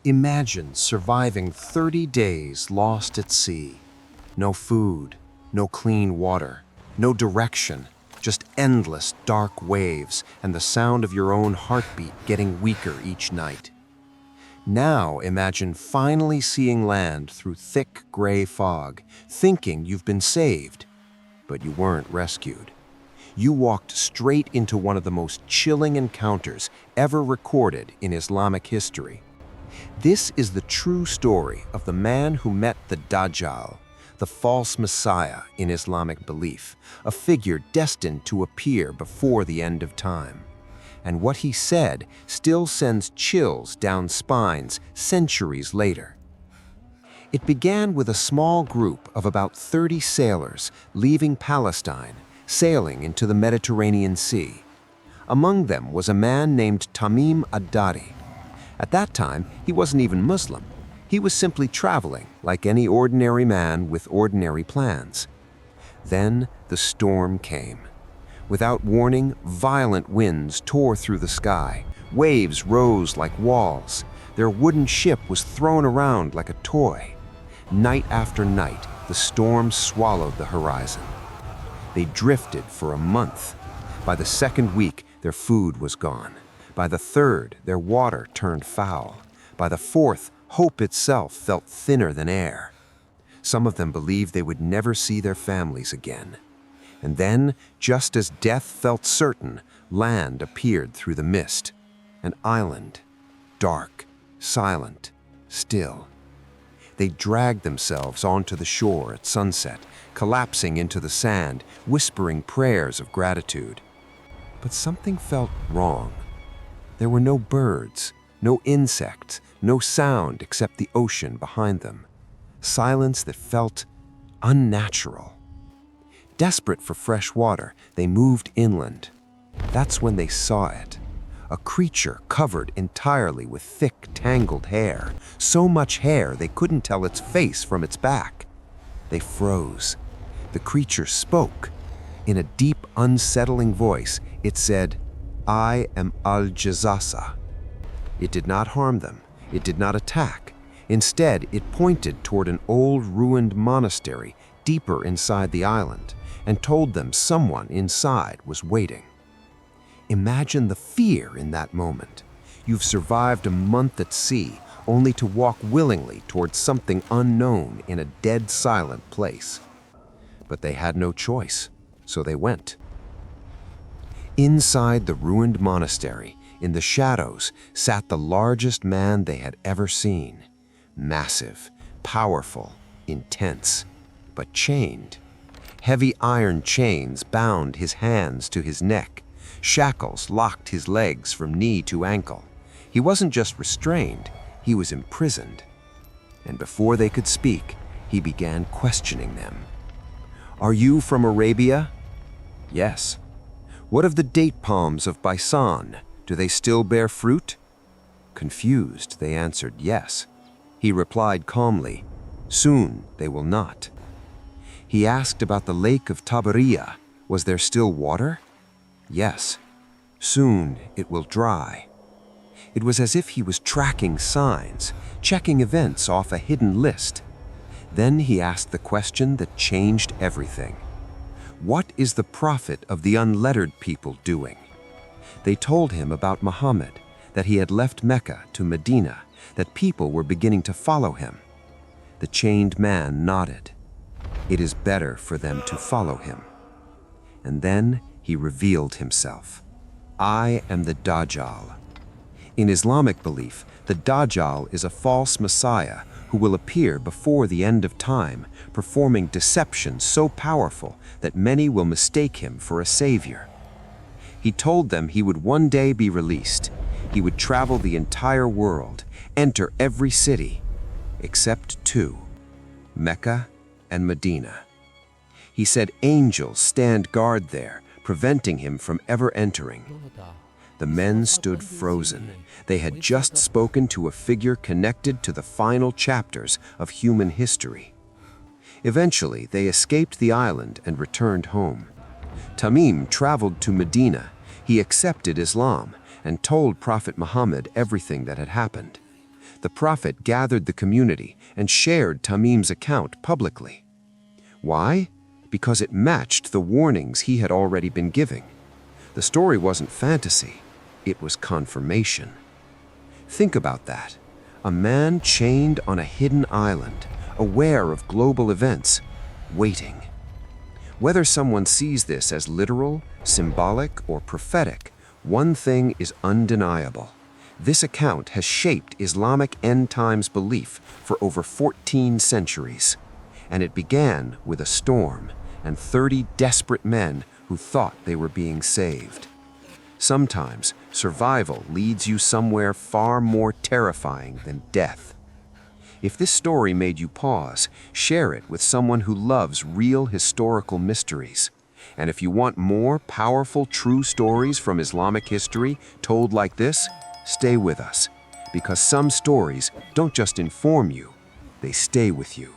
Imagine surviving 30 days lost at sea. No food, no clean water, no direction, just endless dark waves and the sound of your own heartbeat getting weaker each night. Now imagine finally seeing land through thick gray fog, thinking you've been saved, but you weren't rescued. You walked straight into one of the most chilling encounters ever recorded in Islamic history. This is the true story of the man who met the Dajjal, the false messiah in Islamic belief, a figure destined to appear before the end of time. And what he said still sends chills down spines centuries later. It began with a small group of about 30 sailors leaving Palestine, sailing into the Mediterranean Sea. Among them was a man named Tamim ad-Dari. At that time, he wasn't even Muslim. He was simply traveling like any ordinary man with ordinary plans. Then the storm came. Without warning, violent winds tore through the sky. Waves rose like walls. Their wooden ship was thrown around like a toy. Night after night, the storm swallowed the horizon. They drifted for a month. By the second week, their food was gone. By the third, their water turned foul. By the fourth, hope itself felt thinner than air. Some of them believed they would never see their families again. And then, just as death felt certain, land appeared through the mist. An island, dark, silent, still. They dragged themselves onto the shore at sunset, collapsing into the sand, whispering prayers of gratitude. But something felt wrong. There were no birds, no insects, no sound except the ocean behind them. Silence that felt unnatural. Desperate for fresh water, they moved inland. That's when they saw it. A creature covered entirely with thick, tangled hair. So much hair they couldn't tell its face from its back. They froze. The creature spoke. In a deep, unsettling voice, it said, "I am jassasah." It did not harm them. It did not attack. Instead, it pointed toward an old, ruined monastery deeper inside the island and told them someone inside was waiting. Imagine the fear in that moment. You've survived a month at sea, only to walk willingly towards something unknown in a dead, silent place. But they had no choice, so they went. Inside the ruined monastery, in the shadows, sat the largest man they had ever seen. Massive, powerful, intense, but chained. Heavy iron chains bound his hands to his neck. Shackles locked his legs from knee to ankle. He wasn't just restrained, he was imprisoned. And before they could speak, he began questioning them. "Are you from Arabia?" "Yes." "What of the date palms of Baisan? Do they still bear fruit?" Confused, they answered yes. He replied calmly, "Soon they will not." He asked about the lake of Tabariya. Was there still water? Yes. Soon it will dry. It was as if he was tracking signs, checking events off a hidden list. Then he asked the question that changed everything. What is the prophet of the unlettered people doing? They told him about Muhammad, that he had left Mecca to Medina, that people were beginning to follow him. The chained man nodded. It is better for them to follow him. And then he revealed himself. "I am the Dajjal." In Islamic belief, the Dajjal is a false messiah who will appear before the end of time, performing deception so powerful that many will mistake him for a savior. He told them he would one day be released. He would travel the entire world, enter every city, except two, Mecca and Medina. He said angels stand guard there, preventing him from ever entering. The men stood frozen. They had just spoken to a figure connected to the final chapters of human history. Eventually, they escaped the island and returned home. Tamim traveled to Medina. He accepted Islam and told Prophet Muhammad everything that had happened. The Prophet gathered the community and shared Tamim's account publicly. Why? Because it matched the warnings he had already been giving. The story wasn't fantasy, it was confirmation. Think about that. A man chained on a hidden island, aware of global events, waiting. Whether someone sees this as literal, symbolic, or prophetic, one thing is undeniable. This account has shaped Islamic end times belief for over 14 centuries. And it began with a storm and 30 desperate men who thought they were being saved. Sometimes survival leads you somewhere far more terrifying than death. If this story made you pause, share it with someone who loves real historical mysteries. And if you want more powerful true stories from Islamic history told like this, stay with us, because some stories don't just inform you, they stay with you.